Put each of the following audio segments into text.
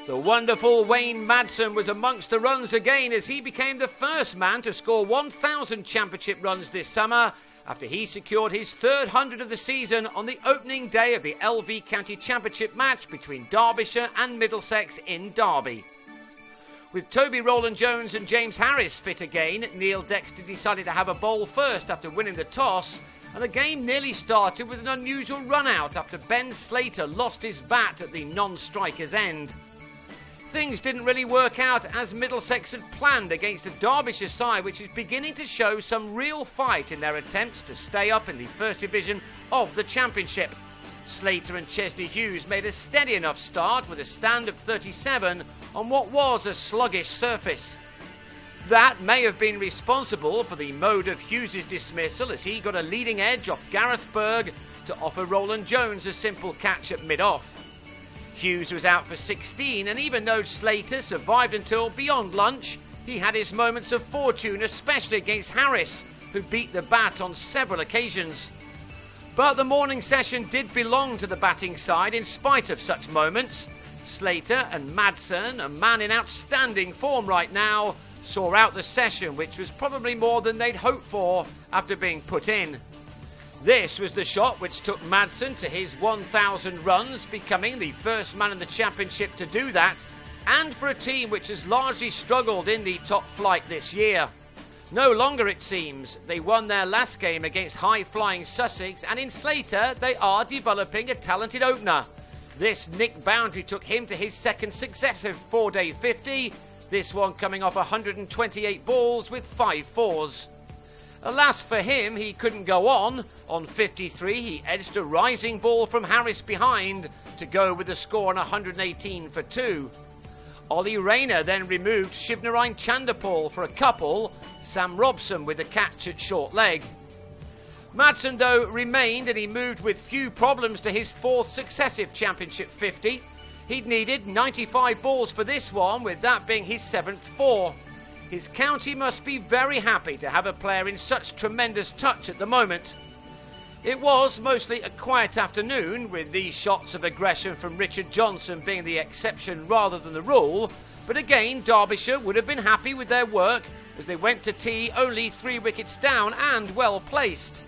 The wonderful Wayne Madsen was amongst the runs again as he became the first man to score 1,000 championship runs this summer after he secured his third 100 of the season on the opening day of the LV County Championship match between Derbyshire and Middlesex in Derby. With Toby Rowland-Jones and James Harris fit again, Neil Dexter decided to have a bowl first after winning the toss, and the game nearly started with an unusual run-out after Ben Slater lost his bat at the non-striker's end. Things didn't really work out as Middlesex had planned against a Derbyshire side which is beginning to show some real fight in their attempts to stay up in the First Division of the Championship. Slater and Chesney Hughes made a steady enough start with a stand of 37 on what was a sluggish surface. That may have been responsible for the mode of Hughes' dismissal as he got a leading edge off Gareth Berg to offer Rowland-Jones a simple catch at mid-off. Hughes was out for 16, and even though Slater survived until beyond lunch, he had his moments of fortune, especially against Harris, who beat the bat on several occasions. But the morning session did belong to the batting side in spite of such moments. Slater and Madsen, a man in outstanding form right now, saw out the session, which was probably more than they'd hoped for after being put in. This was the shot which took Madsen to his 1,000 runs, becoming the first man in the championship to do that, and for a team which has largely struggled in the top flight this year. No longer, it seems. They won their last game against high-flying Sussex, and in Slater they are developing a talented opener. This nick boundary took him to his second successive 4-day 50, this one coming off 128 balls with 5 fours. Alas for him, he couldn't go on. On 53, he edged a rising ball from Harris behind to go with the score on 118 for 2. Ollie Rayner then removed Shivnarine Chanderpaul for a couple, Sam Robson with a catch at short leg. Madsen, though, remained and he moved with few problems to his 4th successive championship 50. He'd needed 95 balls for this one, with that being his 7th 4. His county must be very happy to have a player in such tremendous touch at the moment. It was mostly a quiet afternoon, with these shots of aggression from Richard Johnson being the exception rather than the rule, but again Derbyshire would have been happy with their work as they went to tea only 3 wickets down and well placed.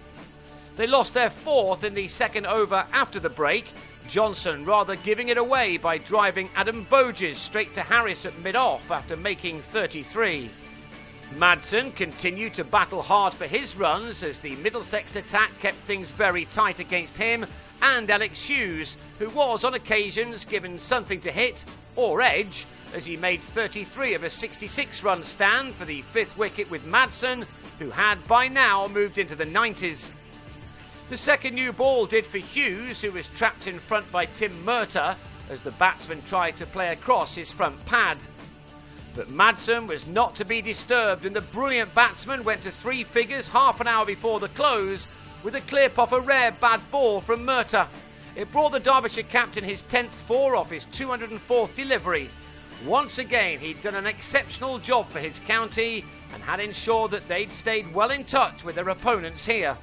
They lost their 4th in the second over after the break, Johnson rather giving it away by driving Adam Voges straight to Harris at mid-off after making 33. Madsen continued to battle hard for his runs as the Middlesex attack kept things very tight against him and Alex Hughes, who was on occasions given something to hit or edge as he made 33 of a 66-run stand for the 5th wicket with Madsen, who had by now moved into the 90s. The second new ball did for Hughes, who was trapped in front by Tim Murtagh as the batsman tried to play across his front pad. But Madsen was not to be disturbed and the brilliant batsman went to 3 figures half an hour before the close with a clip off a rare bad ball from Murtagh. It brought the Derbyshire captain his 10th 4 off his 204th delivery. Once again, he'd done an exceptional job for his county and had ensured that they'd stayed well in touch with their opponents here.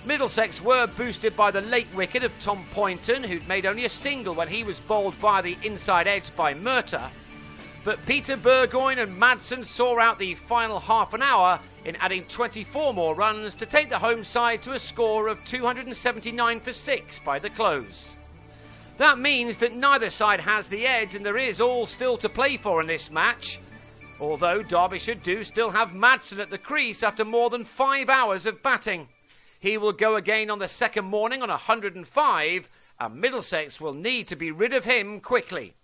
Middlesex were boosted by the late wicket of Tom Poynton, who'd made only a single when he was bowled via the inside edge by Murtagh. But Peter Burgoyne and Madsen saw out the final half an hour in adding 24 more runs to take the home side to a score of 279 for 6 by the close. That means that neither side has the edge and there is all still to play for in this match. Although Derbyshire do still have Madsen at the crease after more than 5 hours of batting. He will go again on the second morning on 105, and Middlesex will need to be rid of him quickly.